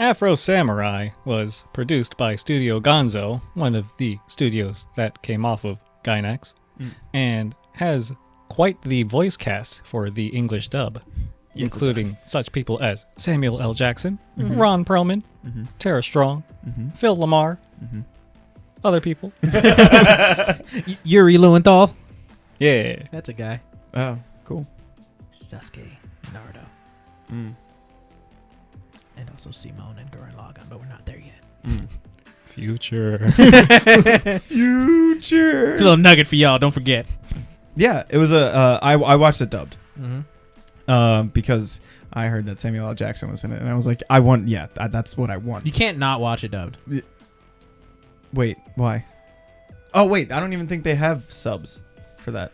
Afro Samurai was produced by Studio Gonzo, one of the studios that came off of Gainax, and has quite the voice cast for the English dub, including such people as Samuel L. Jackson, Ron Perlman, Tara Strong, Phil Lamar, other people. Yuri Lowenthal. Yeah. That's a guy. Oh, cool. Sasuke, Naruto. And also Simone and Gurren Lagann, but we're not there yet. Future. Future. It's a little nugget for y'all. Don't forget. Yeah, it was I watched it dubbed. Because I heard that Samuel L. Jackson was in it, and I was like, that's what I want. You can't not watch it dubbed. Wait, why? Oh, wait, I don't even think they have subs for that.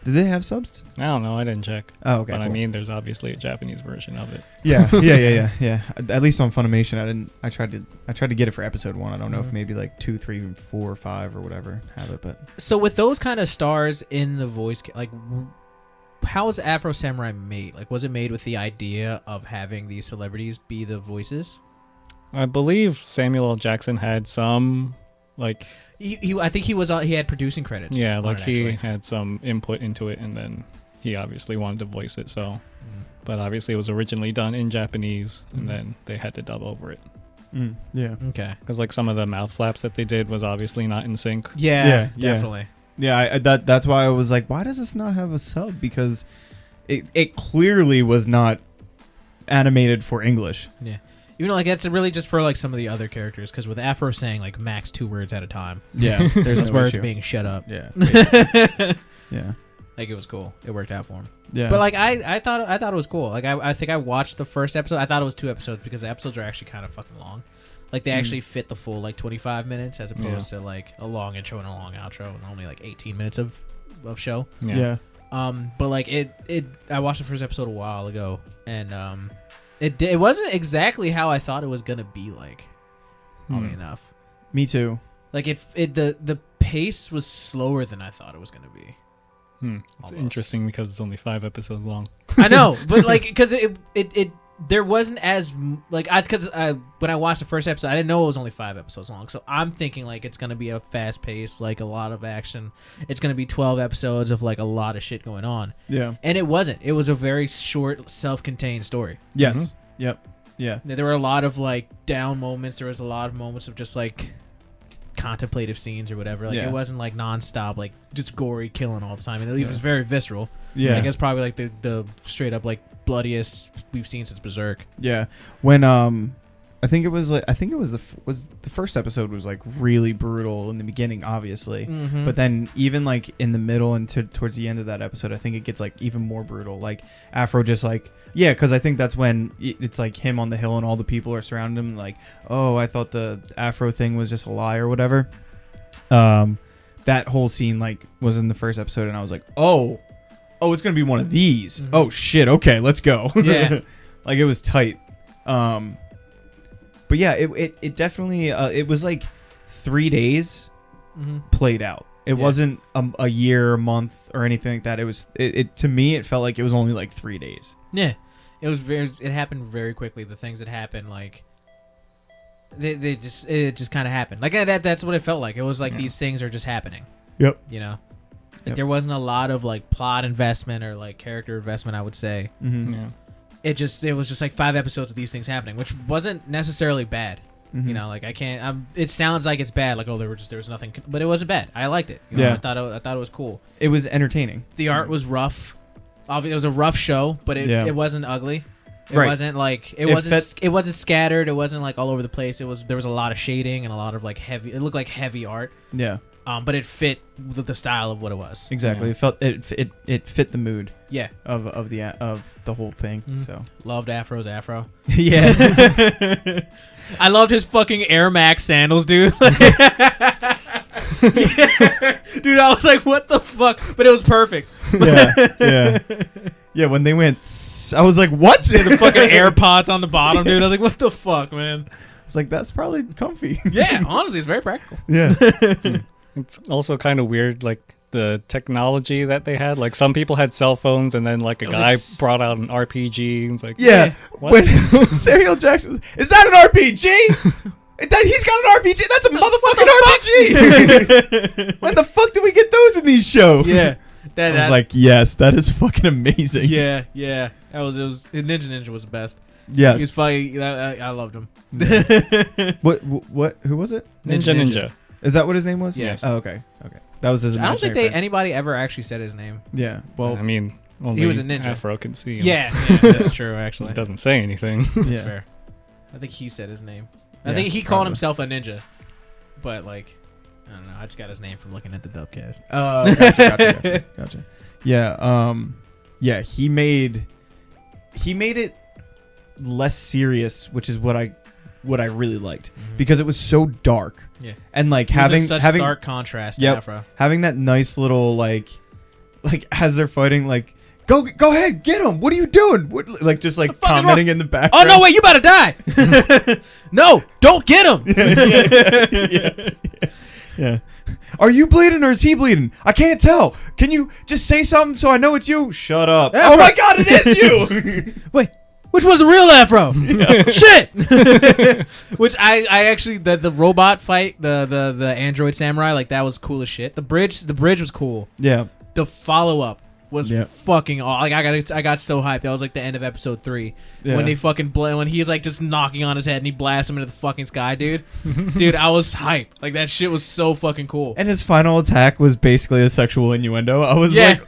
Do they have subs? I don't know. I didn't check. Oh, okay. But cool. I mean, there's obviously a Japanese version of it. Yeah. At least on Funimation, I tried to get it for episode 1. I don't know if maybe like 2, 3, 4, 5 or whatever have it, but So with those kind of stars in the voice, like, how was Afro Samurai made? Like, was it made with the idea of having these celebrities be the voices? I believe Samuel L. Jackson had some, like... I think he had producing credits. Yeah, like he had some input into it, and then he obviously wanted to voice it, so... But obviously it was originally done in Japanese, and then they had to dub over it. Yeah. Okay. Because like some of the mouth flaps that they did was obviously not in sync. Yeah, definitely. Yeah, that's why I was like, why does this not have a sub? Because it clearly was not animated for English. Yeah. Even though, like, that's really just for, like, some of the other characters, because with Afro saying, like, max 2 words at a time. Yeah. There's no words issue. being shut up. Yeah. Yeah. Like, it was cool. It worked out for him. Yeah. But, like, I thought it was cool. Like, I think I watched the first episode. I thought it was 2 episodes because the episodes are actually kind of fucking long. Like, they actually fit the full, like, 25 minutes as opposed to, like, a long intro and a long outro and only, like, 18 minutes of show. Yeah. But, like, I watched the first episode a while ago, and, it wasn't exactly how I thought it was gonna be like. Oddly enough, Me too. like the pace was slower than I thought it was gonna be. It's interesting because it's only 5 episodes long. I know, but like because it there wasn't as like when I watched the first episode, I didn't know it was only 5 episodes long. So I'm thinking like it's gonna be a fast pace, like a lot of action. It's gonna be 12 episodes of like a lot of shit going on. Yeah. And it wasn't. It was a very short, self-contained story. Yes. Yep. Yeah. There were a lot of like down moments. There was a lot of moments of just like contemplative scenes or whatever. Like it wasn't like nonstop, like just gory killing all the time. And it was very visceral. Yeah. I guess probably like the straight up like bloodiest we've seen since Berserk. Yeah. When I think it was the first episode was like really brutal in the beginning, obviously, but then even like in the middle and towards the end of that episode, I think it gets like even more brutal. Like Afro just like because I think that's when it's like him on the hill and all the people are surrounding him. Like, oh, I thought the Afro thing was just a lie or whatever. That whole scene like was in the first episode, and I was like, oh, it's gonna be one of these. Oh shit, okay, let's go. Yeah. Like it was tight. But yeah, it definitely it was like 3 days played out. It wasn't a year, a month, or anything like that. It was to me it felt like it was only like 3 days. Yeah, it happened very quickly. The things that happened, like it just kind of happened. Like that's what it felt like. It was like these things are just happening. Yep. You know, like there wasn't a lot of like plot investment or like character investment, I would say. Yeah. It was just like 5 episodes of these things happening, which wasn't necessarily bad. You know, like I can't. It sounds like it's bad. Like there was nothing, but it wasn't bad. I liked it. You know, I thought it was cool. It was entertaining. The art was rough. Obviously, it was a rough show, but it wasn't ugly. It wasn't like it wasn't scattered. It wasn't like all over the place. There was a lot of shading and a lot of like heavy. It looked like heavy art. Yeah. But it fit the style of what it was. Exactly. It fit the mood. Yeah. Of the whole thing. So loved Afro's afro. Yeah. I loved his fucking Air Max sandals, dude. Dude, I was like, what the fuck? But it was perfect. Yeah, when they went, I was like, what? Yeah, the fucking AirPods on the bottom, dude. I was like, what the fuck, man? It's like, that's probably comfy. Yeah, honestly, it's very practical. Yeah. It's also kind of weird, like the technology that they had. Like some people had cell phones, and then like a guy brought out an RPG. And it's like, when Samuel Jackson, is that an RPG? He's got an RPG. That's a motherfucking RPG. When the fuck did we get those in these shows? Yeah. I was like, yes, that is fucking amazing. Yeah. It was Ninja was the best. Yes. He's funny. I loved him. What? Who was it? Ninja. Is that what his name was? Yes. Oh, okay. That was his. I don't think anybody ever actually said his name. Yeah. Well, I mean, only he was a ninja. Afro can see him. Yeah, that's true. Actually, It doesn't say anything. Yeah. Fair. I think he said his name. I Yeah, think he called himself a ninja, but like, I don't know. I just got his name from looking at the dubcast. Gotcha. Yeah. Yeah. He made it less serious, which is what I really liked, because it was so dark. Yeah. And like having such stark contrast. Yep. Afro. Having that nice little like as they're fighting, like go ahead, get him. What are you doing? Like just like commenting in the background. Oh no, wait, you about to die. No, don't get him. Yeah. Are you bleeding or is he bleeding? I can't tell. Can you just say something so I know it's you? Shut up. Afro. Oh my god, it is you. Wait, which was the real Afro? Shit. Which I actually the robot fight, the android samurai, like that was cool as shit. The bridge was cool. Yeah. The follow up was fucking like I got so hyped. That was like the end of episode 3 when they fucking when he's like just knocking on his head and he blasts him into the fucking sky, dude. Dude, I was hyped. Like that shit was so fucking cool. And his final attack was basically a sexual innuendo. I was like,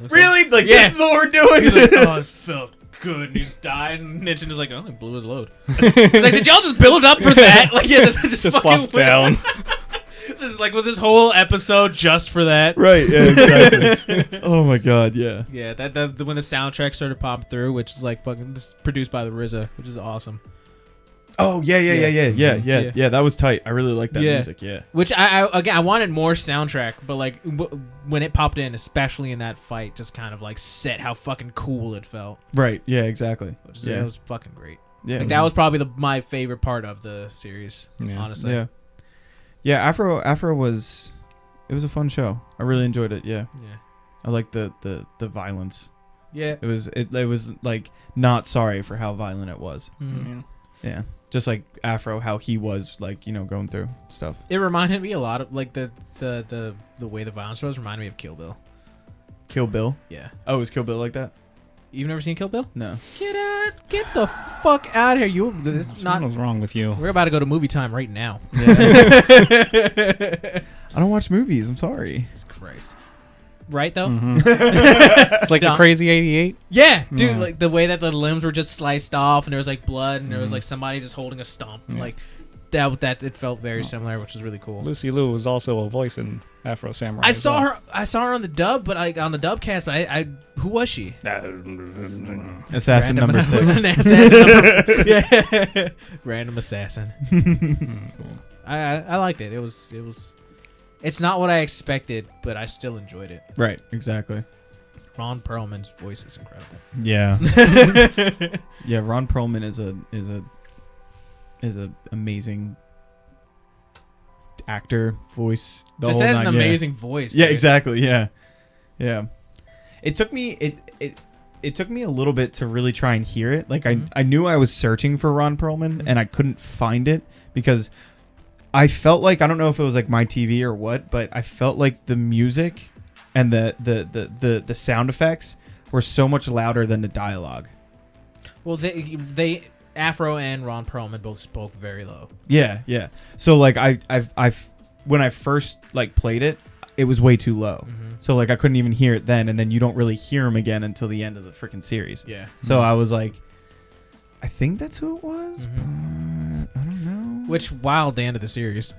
really? Like this is what we're doing? He's like, oh, it felt good. And he just dies, and Ninja just like, oh, he blew his load. Like, did y'all just build up for that? Like, yeah, just flops down. Was this whole episode just for that? Right. Yeah. Exactly. Oh my god. Yeah. Yeah. That when the soundtrack started popping through, which is like fucking produced by the RZA, which is awesome. Oh yeah. That was tight. I really like that music. Yeah. Which I wanted more soundtrack, but like when it popped in, especially in that fight, just kind of like set how fucking cool it felt. Right. Yeah. Exactly. It was fucking great. Yeah. Like, that was probably my favorite part of the series. Honestly. Yeah. Yeah. Afro was. It was a fun show. I really enjoyed it. Yeah. Yeah. I liked the violence. Yeah. It was like not sorry for how violent it was. Mm-hmm. Yeah. Just like Afro, how he was like, going through stuff. It reminded me a lot of like the way the violence was reminded me of Kill Bill. Kill Bill? Yeah. Oh, is Kill Bill like that? You've never seen Kill Bill? No. Get the fuck out of here! What's wrong with you? We're about to go to movie time right now. Yeah. I don't watch movies. I'm sorry. Jesus Christ. Right though? Mm-hmm. It's like the Crazy 88. Yeah, dude. Like the way that the limbs were just sliced off, and there was like blood, and there was like somebody just holding a stump. Yeah. Like that. It felt very similar, which was really cool. Lucy Liu was also a voice in Afro Samurai. I saw her on the dub, but on the dub cast. But I who was she? Assassin number 6. Yeah, random assassin. I liked it. It was. It's not what I expected, but I still enjoyed it. Right, exactly. Ron Perlman's voice is incredible. Yeah. Yeah, Ron Perlman is a amazing actor, voice. Just has an amazing voice. Yeah, dude. exactly. Yeah. Yeah. It took me it took me a little bit to really try and hear it. Like I knew I was searching for Ron Perlman and I couldn't find it because I felt like, I don't know if it was like my TV or what, but I felt like the music and the sound effects were so much louder than the dialogue. Well, they Afro and Ron Perlman both spoke very low. Yeah, yeah. So like I've when I first like played it, it was way too low. Mm-hmm. So like I couldn't even hear it then, and then you don't really hear him again until the end of the freaking series. Yeah. So I was like, I think that's who it was, but I don't know. Which wild the end of the series.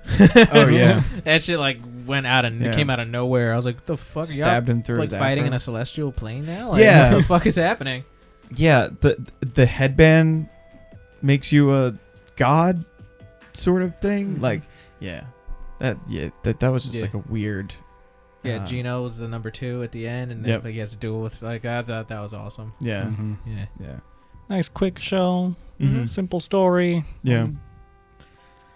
Oh yeah, that shit like went out and it came out of nowhere. I was like, what the fuck? Stabbed him through like his fighting afro? in a celestial plane now? Like, Yeah. What the fuck is happening? Yeah, the headband makes you a god sort of thing. Mm-hmm. Like, that was just like a weird. Yeah, Gino was the number 2 at the end, and then, like, he has to duel with like that. That was awesome. Yeah, Yeah. Nice quick show. Mm-hmm. Simple story. Yeah.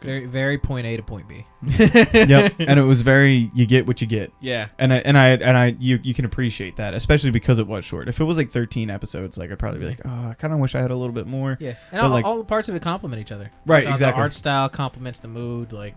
Very, very point A to point B. Yep, and it was very you get what you get. Yeah, you can appreciate that, especially because it was short. If it was like 13 episodes, like I'd probably be like, oh, I kind of wish I had a little bit more. Yeah, and all the parts of it complement each other. Right, exactly. The art style complements the mood, like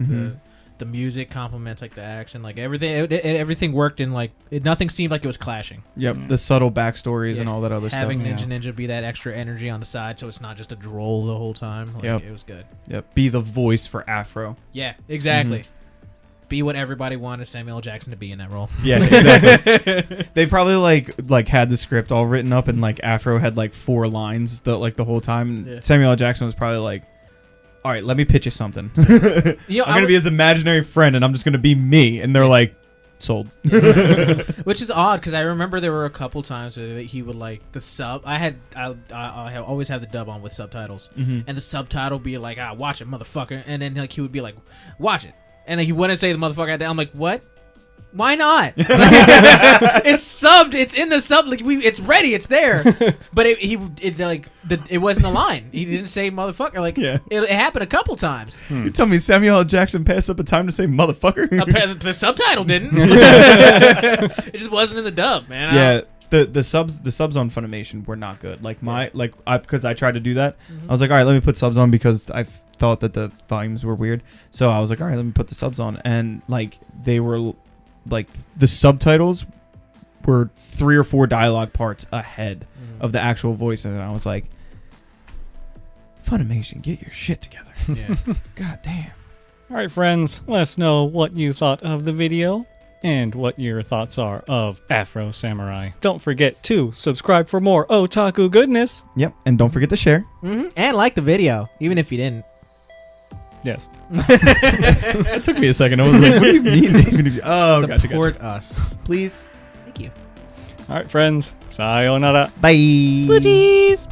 the music complements like the action, like everything. Everything worked in like nothing seemed like it was clashing. Yep, the subtle backstories and all that other Having stuff. Having Ninja be that extra energy on the side, so it's not just a droll the whole time. Like, it was good. Yep, be the voice for Afro. Yeah, exactly. Be what everybody wanted Samuel L. Jackson to be in that role. Yeah, exactly. They probably like had the script all written up, and like Afro had like 4 lines the whole time. Yeah. Samuel L. Jackson was probably like, all right, let me pitch you something. I'm going to be his imaginary friend, and I'm just going to be me. And they're like, sold. Which is odd, because I remember there were a couple times where he would, like, the sub. I always have the dub on with subtitles. And the subtitle be like, watch it, motherfucker. And then like he would be like, watch it. And like, he wouldn't say the motherfucker. I'm like, what? Why not? It's subbed. It's in the sub. Like it's ready. It's there. But it wasn't a line. He didn't say motherfucker. Like it happened a couple times. You tell me Samuel L. Jackson passed up a time to say motherfucker? The subtitle didn't. It just wasn't in the dub, man. Yeah. The subs on Funimation were not good. Like because I tried to do that. I was like, all right, let me put subs on because I thought that the volumes were weird. So I was like, all right, let me put the subs on, and like they were. Like the subtitles were 3 or 4 dialogue parts ahead of the actual voices, and I was like, Funimation, get your shit together. Yeah. God damn. All right, friends, let us know what you thought of the video and what your thoughts are of Afro Samurai. Don't forget to subscribe for more otaku goodness. Yep, and don't forget to share. And like the video, even if you didn't. Yes. That took me a second. I was like, what do you mean? Oh, support us. Please. Thank you. All right, friends. Sayonara. Bye. Spooties.